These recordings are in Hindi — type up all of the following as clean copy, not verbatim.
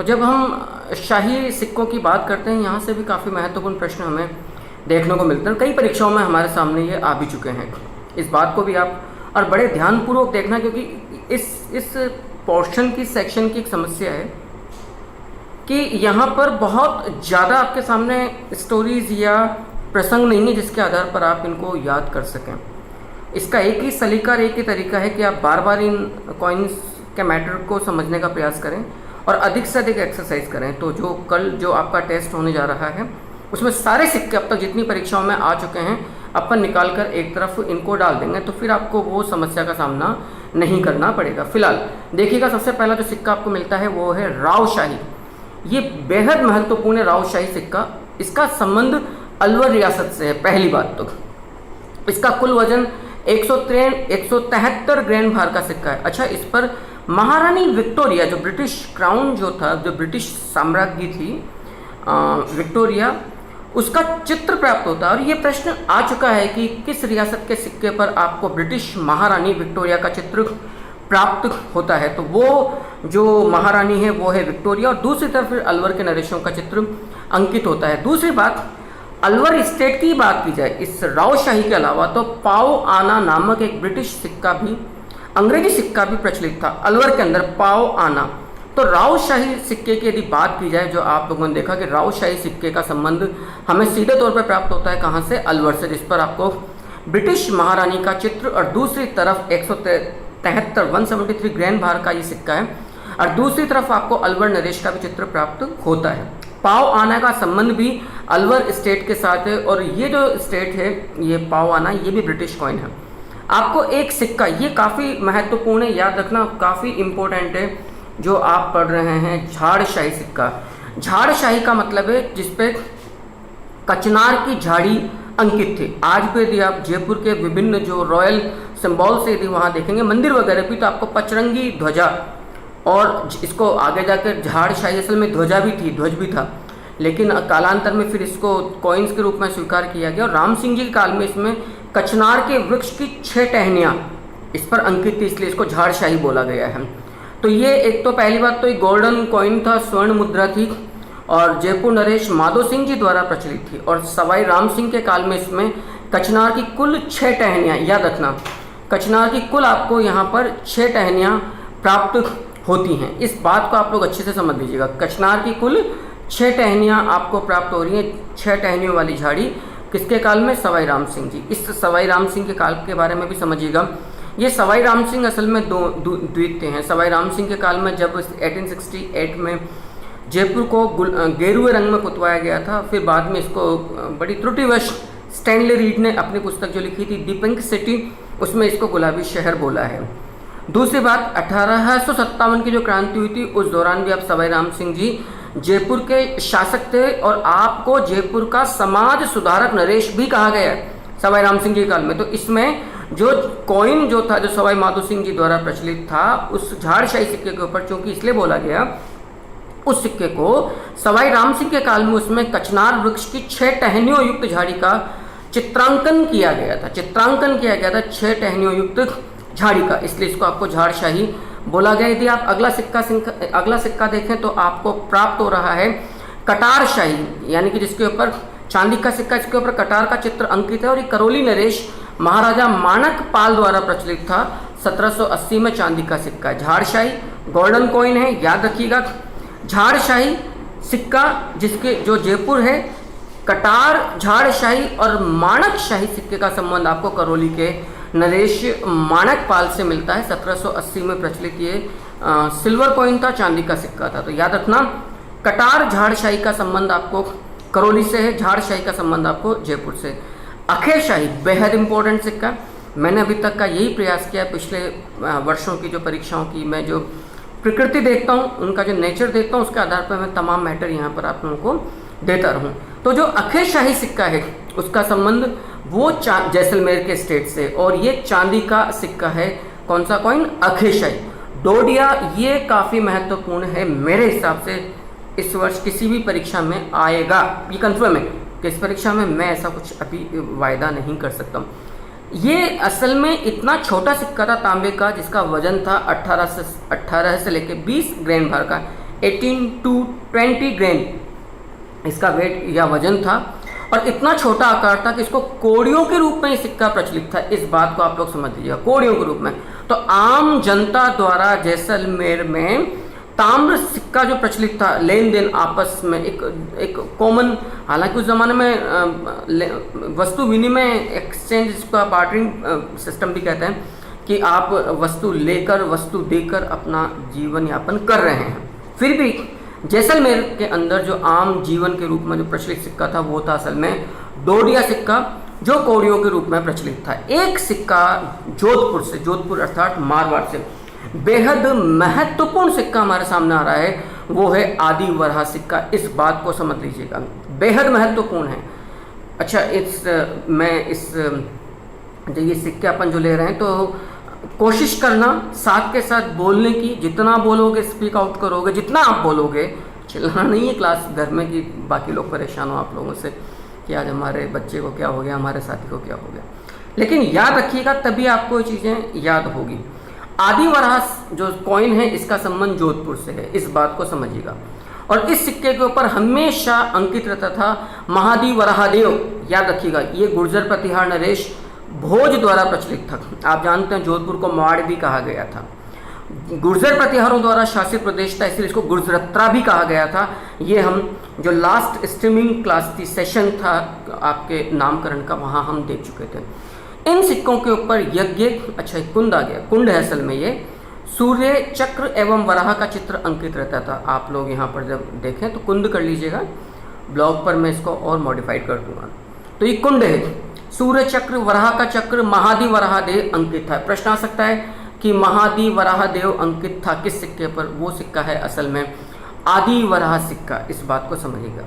तो जब हम शाही सिक्कों की बात करते हैं, यहाँ से भी काफ़ी महत्वपूर्ण प्रश्न हमें देखने को मिलते हैं। कई परीक्षाओं में हमारे सामने ये आ भी चुके हैं। इस बात को भी आप और बड़े ध्यानपूर्वक देखना, क्योंकि इस पोर्शन की सेक्शन की एक समस्या है कि यहाँ पर बहुत ज़्यादा आपके सामने स्टोरीज या प्रसंग नहीं है जिसके आधार पर आप इनको याद कर सकें। इसका एक ही सलीका, एक ही तरीका है कि आप बार बार इन कॉइन्स के मैटर को समझने का प्रयास करें और अधिक से अधिक एक्सरसाइज करें। तो जो आपका टेस्ट होने जा रहा है उसमें सारे सिक्के अब तक जितनी परीक्षाओं में आ चुके हैं अपन निकाल कर एक तरफ इनको डाल देंगे, तो फिर आपको वो समस्या का सामना नहीं करना पड़ेगा। फिलहाल देखिएगा, सबसे पहला जो सिक्का आपको मिलता है वो है रावशाही। ये बेहद महत्वपूर्ण है रावशाही सिक्का। इसका संबंध अलवर रियासत से है। पहली बात तो इसका कुल वजन 173 ग्रैन भार का सिक्का है। अच्छा, इस पर महारानी विक्टोरिया, जो ब्रिटिश क्राउन जो था, जो ब्रिटिश साम्राज्ञी थी विक्टोरिया, उसका चित्र प्राप्त होता है। और ये प्रश्न आ चुका है कि किस रियासत के सिक्के पर आपको ब्रिटिश महारानी विक्टोरिया का चित्र प्राप्त होता है। तो वो जो महारानी है वो है विक्टोरिया, और दूसरी तरफ फिर अलवर के नरेशों का चित्र अंकित होता है। दूसरी बात, अलवर स्टेट की बात की जाए इस रावशाही के अलावा, तो पाओ आना नामक एक ब्रिटिश सिक्का भी, अंग्रेजी सिक्का भी प्रचलित था अलवर के अंदर, पाओ आना। तो रावशाही सिक्के की यदि बात की जाए, जो आप लोगों ने देखा कि रावशाही सिक्के का संबंध हमें सीधे तौर पर प्राप्त होता है कहाँ से, अलवर से, जिस पर आपको ब्रिटिश महारानी का चित्र और दूसरी तरफ 173 ग्रैन भार का ये सिक्का है, और दूसरी तरफ आपको अलवर नरेश का भी चित्र प्राप्त होता है। पाओ आना का संबंध भी अलवर स्टेट के साथ है, और ये जो स्टेट है ये पाओ आना, ये भी ब्रिटिश कॉइन है। आपको एक सिक्का, ये काफ़ी महत्वपूर्ण है, याद रखना, काफ़ी इम्पोर्टेंट है, जो आप पढ़ रहे हैं, झाड़शाही सिक्का। झाड़शाही का मतलब है जिसपे कचनार की झाड़ी अंकित थी। आज भी यदि आप जयपुर के विभिन्न जो रॉयल सिंबल से यदि वहाँ देखेंगे मंदिर वगैरह भी, तो आपको पचरंगी ध्वजा, और इसको आगे जाकर झाड़शाही असल में ध्वजा भी थी, ध्वज भी था, लेकिन कालांतर में फिर इसको कॉइन्स के रूप में स्वीकार किया गया। और राम सिंह जी के काल में इसमें कचनार के वृक्ष की 6 टहनियाँ इस पर अंकित थी, इसलिए इसको झाड़शाही बोला गया है। तो ये एक तो पहली बात तो ये गोल्डन कॉइन था, स्वर्ण मुद्रा थी, और जयपुर नरेश माधो सिंह जी द्वारा प्रचलित थी। और सवाई राम सिंह के काल में इसमें कचनार की कुल 6 टहनियाँ, याद रखना, कचनार की कुल आपको यहाँ पर 6 टहनियाँ प्राप्त होती हैं। इस बात को आप लोग अच्छे से समझ लीजिएगा। कचनार की कुल 6 टहनियाँ आपको प्राप्त हो रही हैं। 6 टहनियों वाली झाड़ी किसके काल में, सवाई राम सिंह जी। इस सवाई राम सिंह के काल के बारे में भी समझिएगा। ये सवाई राम सिंह असल में दो द्वितीय हैं। सवाई राम सिंह के काल में जब 1868 में जयपुर को गेरुए रंग में पुतवाया गया था, फिर बाद में इसको बड़ी त्रुटिवश स्टैनली रीड ने अपनी पुस्तक जो लिखी थी दी पिंक सिटी, उसमें इसको गुलाबी शहर बोला है। दूसरी बात, 1857 की जो क्रांति हुई थी उस दौरान भी आप सवाई राम सिंह जी जयपुर के शासक थे, और आपको जयपुर का समाज सुधारक नरेश भी कहा गया है सवाई राम सिंह जी के काल में। तो इसमें जो कॉइन जो था, जो सवाई माधो सिंह जी द्वारा प्रचलित था, उस झाड़शाही सिक्के के ऊपर चूंकि इसलिए बोला गया, उस सिक्के को सवाई राम सिंह के काल में उसमें कचनार वृक्ष की 6 टहनियों युक्त झाड़ी का चित्रांकन किया गया था। 6 टहनियों युक्त झाड़ी का, इसलिए इसको आपको झाड़शाही बोला गया। यदि आप अगला सिक्का देखें तो आपको प्राप्त हो रहा है कटारशाही, यानी कि जिसके ऊपर चांदी का सिक्का, इसके ऊपर कटार का चित्र अंकित है, और ये करौली नरेश महाराजा माणक पाल द्वारा प्रचलित था। 1780 में चांदी का सिक्का। झाड़शाही गोल्डन कॉइन है, याद रखिएगा। झाड़शाही सिक्का जिसके जो जयपुर है, कटार, झाड़शाही और माणकशाही सिक्के का संबंध आपको करौली के नरेश माणक पाल से मिलता है। 1780 में प्रचलित ये सिल्वर कॉइन था, चांदी का सिक्का था। तो याद रखना, कटार झाड़शाही का संबंध आपको करौली से है, झाड़शाही का संबंध आपको जयपुर से। अखेशाही बेहद इंपॉर्टेंट सिक्का। मैंने अभी तक का यही प्रयास किया, पिछले वर्षों की जो परीक्षाओं की मैं जो प्रकृति देखता हूँ, उनका जो नेचर देखता हूँ, उसके आधार पर मैं तमाम मैटर यहाँ पर आप लोगों को देता रहूँ। तो जो अखेशाही सिक्का है उसका संबंध वो जैसलमेर के स्टेट से, और ये चांदी का सिक्का है। कौन सा कॉइन, अखेशाही। डोडिया, ये काफ़ी महत्वपूर्ण है मेरे हिसाब से, इस वर्ष किसी भी परीक्षा में आएगा, ये कंफर्म है कि इस परीक्षा में मैं ऐसा कुछ अभी वायदा नहीं कर सकता हूँ। ये असल में इतना छोटा सिक्का था तांबे का, जिसका वजन था 18 से लेकर 20 ग्रैन भार का। 18 to 20 ग्रेन इसका वेट या वजन था, और इतना छोटा आकार था कि इसको कौड़ियों के रूप में ये सिक्का प्रचलित था। इस बात को आप लोग समझ लीजिएगा, कौड़ियों के रूप में। तो आम जनता द्वारा जैसलमेर में ताम्र सिक्का जो प्रचलित था, लेन देन आपस में एक कॉमन, हालांकि उस ज़माने में वस्तु विनिमय एक्सचेंज, इसको बार्टरिंग सिस्टम भी कहते हैं, कि आप वस्तु लेकर वस्तु देकर अपना जीवन यापन कर रहे हैं। फिर भी जैसलमेर के अंदर जो आम जीवन के रूप में जो प्रचलित सिक्का था वो था असल में डोरिया सिक्का, जो कौड़ियों के रूप में प्रचलित था। एक सिक्का जोधपुर से, जोधपुर अर्थात मारवाड़ से बेहद महत्वपूर्ण सिक्का हमारे सामने आ रहा है, वो है आदि वराह सिक्का। इस बात को समझ लीजिएगा, बेहद महत्वपूर्ण है। अच्छा, जो ये सिक्के अपन जो ले रहे हैं, तो कोशिश करना साथ के साथ बोलने की, जितना बोलोगे स्पीक आउट करोगे, जितना आप बोलोगे, चिल्लाना नहीं है क्लास घर में कि बाकी लोग परेशान हो आप लोगों से कि आज हमारे बच्चे को क्या हो गया, हमारे साथी को क्या हो गया। लेकिन याद रखिएगा, तभी आपको ये चीज़ें याद होगी। आदि वराह जो कॉइन है, इसका संबंध जोधपुर से है, इस बात को समझिएगा। और इस सिक्के के ऊपर हमेशा अंकित रहता था महादी वराहदेव। याद रखिएगा, ये गुर्जर प्रतिहार नरेश भोज द्वारा प्रचलित था। आप जानते हैं जोधपुर को माड़ भी कहा गया था, गुर्जर प्रतिहारों द्वारा शासित प्रदेश था, इसलिए इसको गुर्जरत्रा भी कहा गया था। ये हम जो लास्ट स्ट्रीमिंग क्लास थी, सेशन था आपके नामकरण का, वहाँ हम देख चुके थे। इन सिक्कों के ऊपर यज्ञ, अच्छा कुंड आ गया, कुंड है असल में ये, सूर्य चक्र एवं वराह का चित्र अंकित रहता था। आप लोग यहाँ पर जब देखें तो कुंड कर लीजिएगा, ब्लॉग पर मैं इसको और मॉडिफाइड कर दूंगा। तो ये कुंड है, सूर्य चक्र, वराह का चक्र, महादी वराहदेव अंकित था। प्रश्न आ सकता है कि महादी वराहदेव अंकित था किस सिक्के पर? वो सिक्का है असल में आदि वराह सिक्का। इस बात को समझिएगा।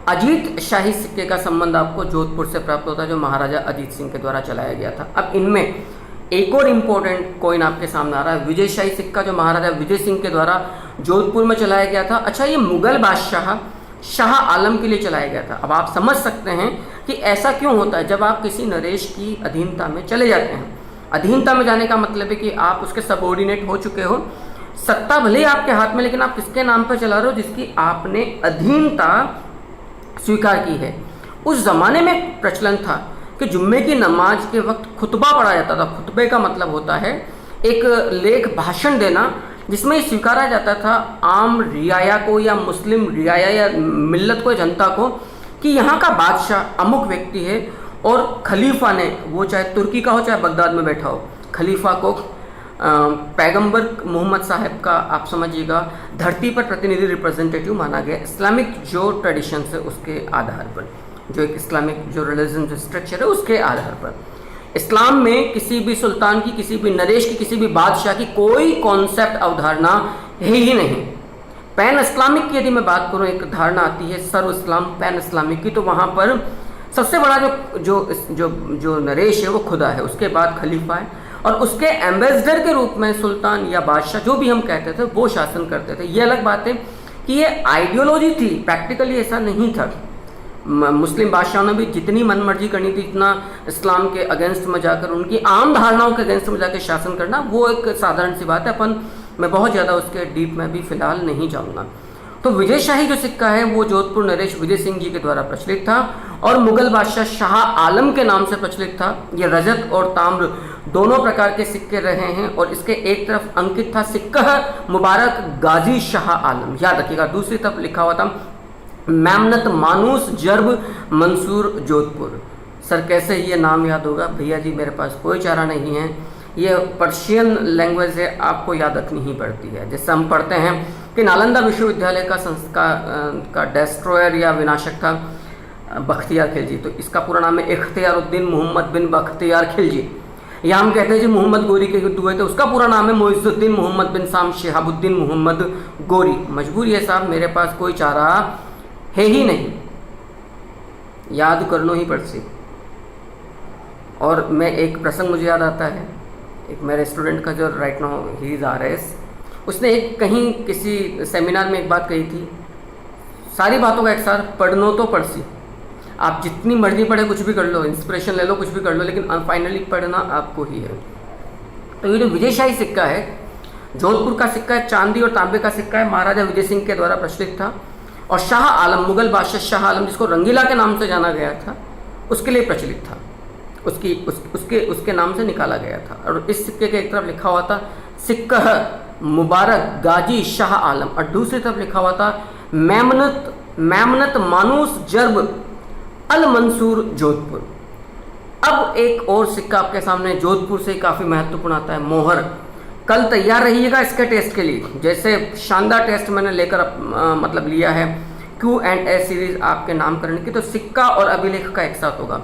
अजीत शाही सिक्के का संबंध आपको जोधपुर से प्राप्त होता है, जो महाराजा अजीत सिंह के द्वारा चलाया गया था। अब इनमें एक और इम्पोर्टेंट कॉइन आपके सामने आ रहा है, विजय शाही सिक्का, जो महाराजा विजय सिंह के द्वारा जोधपुर में चलाया गया था। अच्छा, ये मुगल बादशाह शाह आलम के लिए चलाया गया था। अब आप समझ सकते हैं कि ऐसा क्यों होता है। जब आप किसी नरेश की अधीनता में चले जाते हैं, अधीनता में जाने का मतलब है कि आप उसके सबऑर्डिनेट हो चुके हो, सत्ता भले ही आपके हाथ में, लेकिन आप किसके नाम पर चला रहे हो? जिसकी आपने अधीनता स्वीकार की है। उस ज़माने में एक प्रचलन था कि जुम्मे की नमाज के वक्त खुतबा पढ़ा जाता था। खुतबे का मतलब होता है एक लेख, भाषण देना, जिसमें स्वीकारा जाता था आम रियाया को या मुस्लिम रियाया या मिल्लत को, जनता को, कि यहाँ का बादशाह अमुक व्यक्ति है और खलीफा ने, वो चाहे तुर्की का हो चाहे बगदाद में बैठा हो, खलीफा को पैगंबर मोहम्मद साहब का, आप समझिएगा, धरती पर प्रतिनिधि, रिप्रेजेंटेटिव माना गया। इस्लामिक जो ट्रेडिशन है उसके आधार पर, जो एक इस्लामिक जो रिलीजन जो स्ट्रक्चर है उसके आधार पर, इस्लाम में किसी भी सुल्तान की, किसी भी नरेश की, किसी भी बादशाह की कोई कॉन्सेप्ट, अवधारणा है ही नहीं। पैन इस्लामिक की यदि मैं बात करूँ, एक धारणा आती है सर्व इस्लाम पैन इस्लामिक की, तो वहाँ पर सबसे बड़ा जो नरेश है वो खुदा है, उसके बाद खलीफा है, और उसके एम्बेसडर के रूप में सुल्तान या बादशाह, जो भी हम कहते थे, वो शासन करते थे। ये अलग बात है कि ये आइडियोलॉजी थी, प्रैक्टिकली ऐसा नहीं था। मुस्लिम बादशाहों ने भी जितनी मनमर्जी करनी थी, इतना इस्लाम के अगेंस्ट में जाकर, उनकी आम धारणाओं के अगेंस्ट में जाकर शासन करना, वो एक साधारण सी बात है। मैं बहुत ज़्यादा उसके डीप में भी फिलहाल नहीं जाऊँगा। तो विजय शाही जो सिक्का है वो जोधपुर नरेश विजय सिंह जी के द्वारा प्रचलित था और मुगल बादशाह शाह आलम के नाम से प्रचलित था। ये रजत और ताम्र दोनों प्रकार के सिक्के रहे हैं, और इसके एक तरफ अंकित था सिक्का मुबारक गाजी शाह आलम, याद रखिएगा। दूसरी तरफ लिखा हुआ था मेमनत मानूस जर्ब मंसूर जोधपुर। सर कैसे ये नाम याद होगा? भैया जी मेरे पास कोई चारा नहीं है, ये पर्शियन लैंग्वेज है, आपको याद रखनी ही पड़ती है। जैसे हम पढ़ते हैं कि नालंदा विश्वविद्यालय का डेस्ट्रॉयर या विनाशक था बख्तियार खिलजी, तो इसका पूरा नाम है इख्तियारुद्दीन मोहम्मद बिन बख्तियार खिलजी। या हम कहते हैं जी मोहम्मद गोरी के युद्ध हुए थे, उसका पूरा नाम है मुइज़ुद्दीन मोहम्मद बिन साम शिहाबुद्दीन मोहम्मद गोरी। मजबूरी है साहब, मेरे पास कोई चारा है ही नहीं, याद करनो ही पड़सी। और मैं एक प्रसंग मुझे याद आता है, एक मेरे स्टूडेंट का जो right now he is RS, उसने एक कहीं किसी सेमिनार में एक बात कही थी, सारी बातों का एक साथ पढ़नो तो पड़सी। आप जितनी मर्जी पढ़े, कुछ भी कर लो, इंस्पिरेशन ले लो, कुछ भी कर लो, लेकिन फाइनली पढ़ना आपको ही है। तो ये जो विजय शाही सिक्का है, जोधपुर का सिक्का है, चांदी और तांबे का सिक्का है, महाराजा विजय सिंह के द्वारा प्रचलित था। और शाह आलम, मुगल बादशाह शाह आलम, जिसको रंगीला के नाम से जाना गया था, उसके लिए प्रचलित था, उसके नाम से निकाला गया था। और इस सिक्के के एक तरफ लिखा हुआ था सिक्का मुबारक गाजी शाह आलम, और दूसरी तरफ लिखा हुआ था मैमनत मानूस जर्ब अल मंसूर जोधपुर। अब एक और सिक्का आपके सामने जोधपुर से काफ़ी महत्वपूर्ण आता है, मोहर। कल तैयार रहिएगा इसके टेस्ट के लिए, जैसे शानदार टेस्ट मैंने लेकर मतलब लिया है Q&A सीरीज आपके नामकरण की, तो सिक्का और अभिलेख का एक साथ होगा।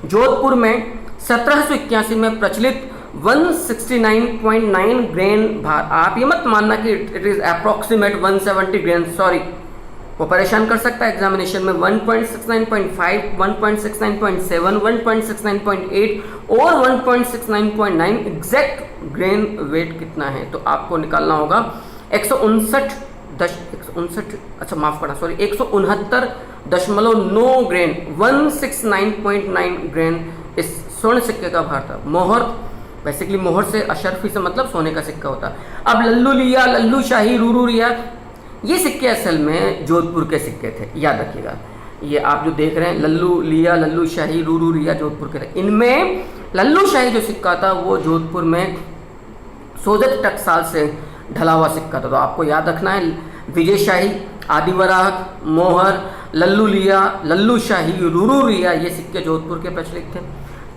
जोधपुर में 1781 में प्रचलित 169.9 ग्रेन भार, आप ये मत मानना कि it is approximate 170 grain, sorry, वो परेशान कर सकता है एग्जामिनेशन में। 1.69.5, 1.69.7, 1.69.8 और 1.69.9 एग्जैक्ट ग्रेन वेट कितना है, तो आपको निकालना होगा 169.9 ग्रेन, 169.9 ग्रेन इस स्वर्ण सिक्के का भार था। मोहर, बेसिकली मोहर से अशरफी से मतलब सोने का सिक्का होता। अब लल्लू लिया, लल्लू शाही, रूरू रिया, ये सिक्के असल में जोधपुर के सिक्के थे, याद रखिएगा। ये आप जो देख रहे हैं लल्लू लिया, लल्लू शाही, रूरू रिया, जोधपुर के थे। इनमें लल्लू शाही जो सिक्का था वो जोधपुर में सोजत टकसाल से ढला हुआ सिक्का था, तो आपको याद रखना है विजय शाही, आदिवराह, मोहर, लल्लू लिया, लल्लू शाही, रूरू रिया, ये सिक्के जोधपुर के प्रचलित थे।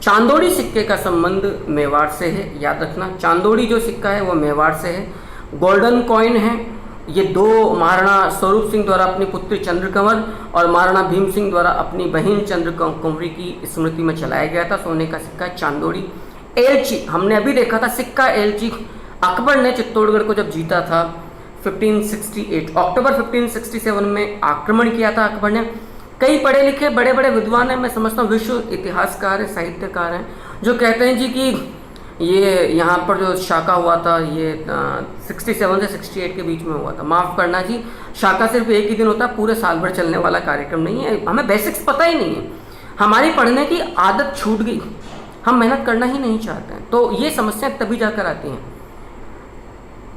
चांदोड़ी सिक्के का संबंध मेवाड़ से है, याद रखना, चांदोड़ी जो सिक्का है वो मेवाड़ से है। गोल्डन कॉइन है, ये दो महाराणा स्वरूप सिंह द्वारा अपनी पुत्री चंद्रकंवर और महाराणा भीम सिंह द्वारा अपनी बहन चंद्रकंवरी की स्मृति में चलाया गया था। सोने का सिक्का है चांदोड़ी। एलची, हमने अभी देखा था सिक्का एलची, अकबर ने चित्तौड़गढ़ को जब जीता था 1568, अक्टूबर 1567 में आक्रमण किया था अकबर ने। कई पढ़े लिखे बड़े बड़े विद्वान हैं, मैं समझता हूँ विश्व इतिहासकार हैं, साहित्यकार हैं, जो कहते हैं जी कि ये यहाँ पर जो शाका हुआ था ये 67 से 68 के बीच में हुआ था। माफ़ करना जी, शाका सिर्फ एक ही दिन होता है, पूरे साल भर चलने वाला कार्यक्रम नहीं है। हमें बेसिक्स पता ही नहीं है, हमारी पढ़ने की आदत छूट गई, हम मेहनत करना ही नहीं चाहते हैं, तो ये समस्या तभी जाकर आती हैं।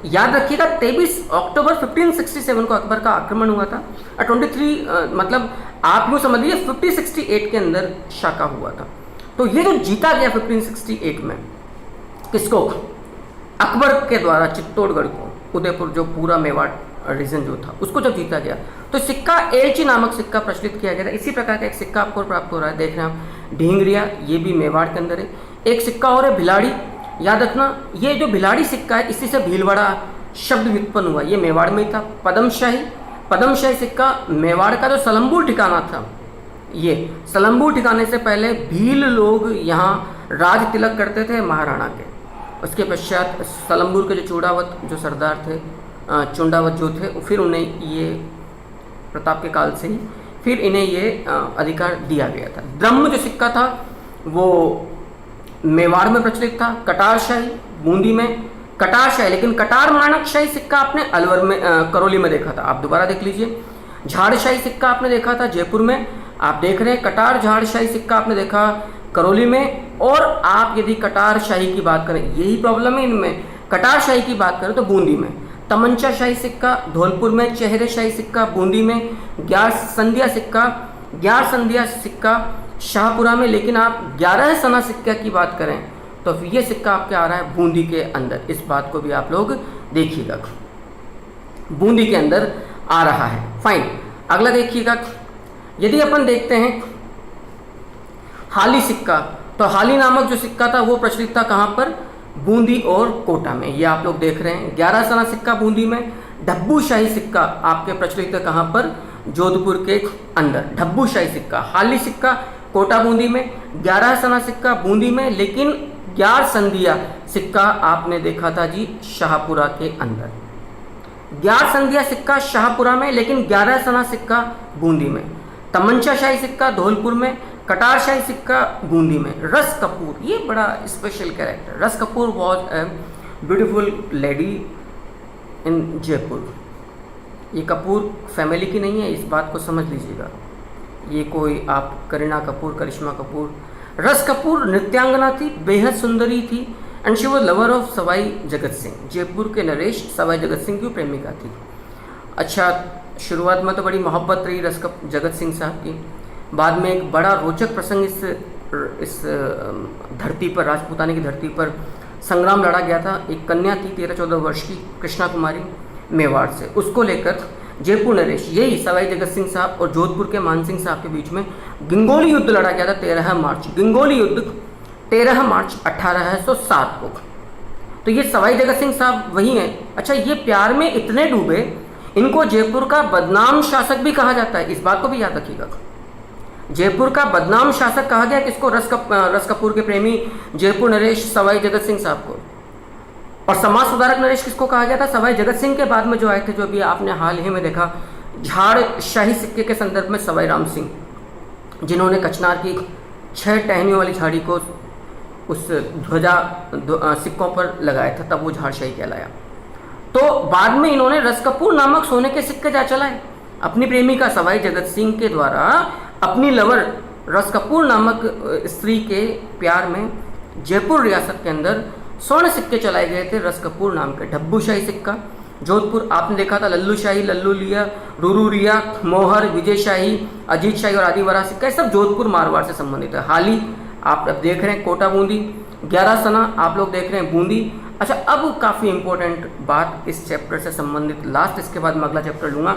याद रखिएगा 23 अक्टूबर 1567 को अकबर का आक्रमण हुआ था और 23 मतलब आप यूँ समझिए 1568 के अंदर शाका हुआ था। तो ये जो जीता गया 1568 में, किसको? अकबर के द्वारा चित्तौड़गढ़ को, उदयपुर जो पूरा मेवाड़ रीजन जो था उसको जब जीता गया, तो सिक्का एलची नामक सिक्का प्रचलित किया गया था। इसी प्रकार का एक सिक्का आपको प्राप्त हो रहा है, देख रहे हैं आप, ढींगरिया, ये भी मेवाड़ के अंदर है। एक सिक्का और है भिलाड़ी, याद रखना, ये जो भिलाड़ी सिक्का है इसी से भीलवाड़ा शब्द व्युत्पन्न हुआ, ये मेवाड़ में ही था। पदमशाही सिक्का मेवाड़ का जो सलम्बूर ठिकाना था, ये सलम्बूर ठिकाने से पहले भील लोग यहाँ राज तिलक करते थे महाराणा के। उसके पश्चात सलम्बूर के जो चूड़ावत जो सरदार थे, चुंडावत जो थे, फिर उन्हें ये प्रताप के काल से ही फिर इन्हें ये अधिकार दिया गया था। ब्रह्म जो सिक्का था वो मेवाड़ में प्रचलित था। कटार शाही बूंदी में, कटार शाही, लेकिन कटार माणक शाही सिक्का आपने अलवर में करौली में देखा था, आप दोबारा देख लीजिए। झाड़ शाही सिक्का आपने देखा था जयपुर में, आप देख रहे हैं। कटार झाड़ शाही सिक्का आपने देखा करौली में। और आप यदि कटार शाही की बात करें, यही प्रॉब्लम है इनमें, कटार शाही की बात करें तो बूंदी में। तमंचा शाही सिक्का धौलपुर में, चेहरे शाही सिक्का बूंदी में, ग्यार संध्या सिक्का शाहपुरा में। लेकिन आप 11 सना सिक्का की बात करें तो ये सिक्का आपके आ रहा है बूंदी के अंदर, इस बात को भी आप लोग देखिएगा, बूंदी के अंदर आ रहा है। फाइन, अगला देखिएगा, यदि अपन देखते हैं हाली सिक्का, तो हाली नामक जो सिक्का था वो प्रचलित था कहाँ पर? बूंदी और कोटा में, ये आप लोग देख रहे हैं। 11 सना सिक्का बूंदी में। डब्बू शाही सिक्का आपके प्रचलित है कहाँ पर? जोधपुर के अंदर। डब्बू शाही सिक्का, हाली सिक्का कोटा बूंदी में, 11 सना सिक्का बूंदी में, लेकिन 11 संधिया सिक्का आपने देखा था जी शाहपुरा के अंदर। 11 संधिया सिक्का शाहपुरा में, लेकिन 11 सना सिक्का बूंदी में। तमंचा शाही सिक्का धौलपुर में, कटार शाही सिक्का बूंदी में। रस कपूर, ये बड़ा स्पेशल कैरेक्टर, रस Kapoor was a beautiful lady in Jaipur. ये कपूर फैमिली की नहीं है, इस बात को समझ लीजिएगा। ये कोई आप करीना कपूर, करिश्मा कपूर, रस कपूर नृत्यांगना थी, बेहद सुंदरी थी, and she was lover of Sawai Jagat Singh. Jaipur के नरेश सवाई जगत सिंह की प्रेमिका थी। अच्छा, शुरुआत में तो बड़ी मोहब्बत रही रस कपूर जगत सिंह साहब की। बाद में एक बड़ा रोचक प्रसंग इस धरती पर, राजपूतानी की धरती पर संग्राम लड़ा गया था। एक कन्या थी 13-14 वर्ष की, कृष्णा कुमारी, मेवाड़ से। उसको लेकर जयपुर नरेश, यही सवाई जगत सिंह साहब और जोधपुर के मान सिंह साहब के बीच में गंगोली युद्ध लड़ा गया था 13 मार्च। गंगोली युद्ध 13 मार्च 1807 को। तो ये सवाई जगत सिंह साहब वही हैं। अच्छा, ये प्यार में इतने डूबे, इनको जयपुर का बदनाम शासक भी कहा जाता है, इस बात को भी याद रखिएगा। जयपुर का बदनाम शासक कहा गया किसको? रस कपूर के प्रेमी जयपुर नरेश सवाई जगत सिंह साहब को। और समाज सुधारक नरेश किसको कहा गया था? सवाई जगत सिंह के बाद में जो आए थे, जो अभी आपने हाल ही में देखा, झाड़ शाही सिक्के के संदर्भ में सवाई राम सिंह, जिन्होंने कचनार की 6 टहनियों वाली झाड़ी को उस ध्वजा सिक्कों पर लगाया था, तब वो झाड़ शाही कहलाया। तो बाद में इन्होंने रस कपूर नामक सोने के सिक्के जा चलाए अपनी प्रेमिका सवाई जगत सिंह के द्वारा। अपनी लवर रस कपूर नामक स्त्री के प्यार में जयपुर रियासत के अंदर स्वर्ण सिक्के चलाए गए थे रस कपूर नाम के। डब्बू शाही सिक्का जोधपुर, आपने देखा था लल्लू शाही, लल्लू लिया, रूरू रिया, मोहर, विजय शाही, अजीत शाही और आदिवारा सिक्का, सब जोधपुर मारवाड़ से संबंधित है। हाल ही आप अब देख रहे हैं कोटा बूंदी, 11 सना आप लोग देख रहे हैं बूंदी। अच्छा, अब काफ़ी इंपॉर्टेंट बात इस चैप्टर से संबंधित लास्ट, इसके बाद मैं अगला चैप्टर लूँगा।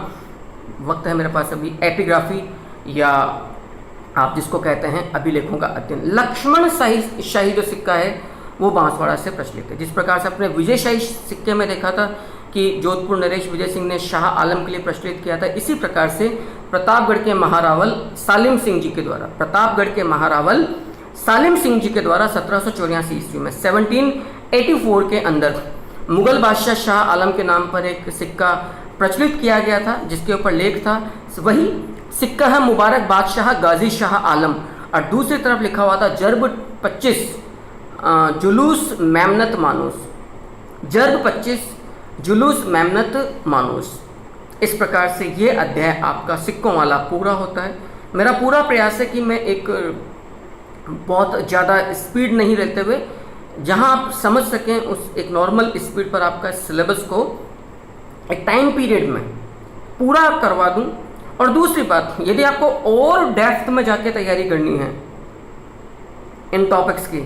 वक्त है मेरे पास अभी। एपिग्राफी या आप जिसको कहते हैं अभिलेखों का अध्ययन। लक्ष्मण शाही जो सिक्का है वो बांसवाड़ा से प्रचलित है। जिस प्रकार से अपने विजय शाही सिक्के में देखा था कि जोधपुर नरेश विजय सिंह ने शाह आलम के लिए प्रचलित किया था, इसी प्रकार से प्रतापगढ़ के महारावल सालिम सिंह जी के द्वारा, प्रतापगढ़ के महारावल सालिम सिंह जी के द्वारा 1784 ईस्वी में 1784 के अंदर मुगल बादशाह शाह आलम के नाम पर एक सिक्का प्रचलित किया गया था, जिसके ऊपर लेख था। वही सिक्का है मुबारक बादशाह गाजी शाह आलम, और दूसरी तरफ लिखा हुआ था जर्ब 25 जुलूस मेमनत मानूस, जर्ब 25 जुलूस मेमनत मानूस। इस प्रकार से ये अध्याय आपका सिक्कों वाला पूरा होता है। मेरा पूरा प्रयास है कि मैं एक बहुत ज़्यादा स्पीड नहीं रहते हुए, जहाँ आप समझ सकें उस एक नॉर्मल स्पीड पर आपका सिलेबस को एक टाइम पीरियड में पूरा करवा दूं। और दूसरी बात, यदि आपको और डेप्थ में जाके तैयारी करनी है इन टॉपिक्स की,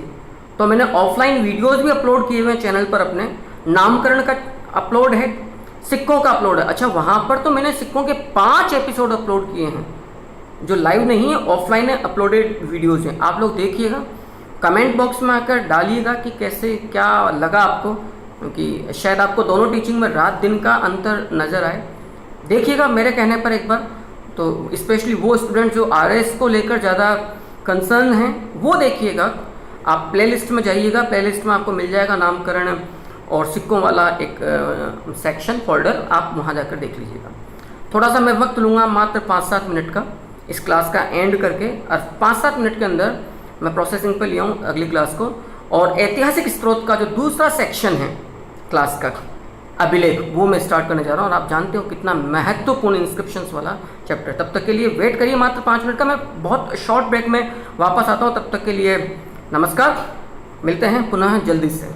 तो मैंने ऑफलाइन वीडियोस भी अपलोड किए हुए हैं चैनल पर। अपने नामकरण का अपलोड है, सिक्कों का अपलोड है। अच्छा, वहाँ पर तो मैंने सिक्कों के 5 एपिसोड अपलोड किए हैं, जो लाइव नहीं है, ऑफलाइन है, अपलोडेड वीडियोज़ हैं। आप लोग देखिएगा, कमेंट बॉक्स में आकर डालिएगा कि कैसे क्या लगा आपको, क्योंकि शायद आपको दोनों टीचिंग में रात दिन का अंतर नज़र आए। देखिएगा मेरे कहने पर एक बार, तो स्पेशली वो स्टूडेंट जो RS को लेकर ज़्यादा कंसर्न हैं वो देखिएगा। आप प्लेलिस्ट में जाइएगा, प्लेलिस्ट में आपको मिल जाएगा नामकरण और सिक्कों वाला एक सेक्शन फोल्डर, आप वहाँ जाकर देख लीजिएगा। थोड़ा सा मैं वक्त लूँगा, मात्र 5-7 मिनट का, इस क्लास का एंड करके, और 5-7 मिनट के अंदर मैं प्रोसेसिंग पे ले आऊँ अगली क्लास को। और ऐतिहासिक स्रोत का जो दूसरा सेक्शन है क्लास का अभिलेख, वो मैं स्टार्ट करने जा रहा हूँ। और आप जानते हो कितना महत्वपूर्ण इंस्क्रिप्शंस वाला चैप्टर। तब तक के लिए वेट करिए मात्र 5 मिनट का, मैं बहुत शॉर्ट ब्रेक में वापस आता हूँ। तब तक के लिए नमस्कार, मिलते हैं पुनः जल्दी से।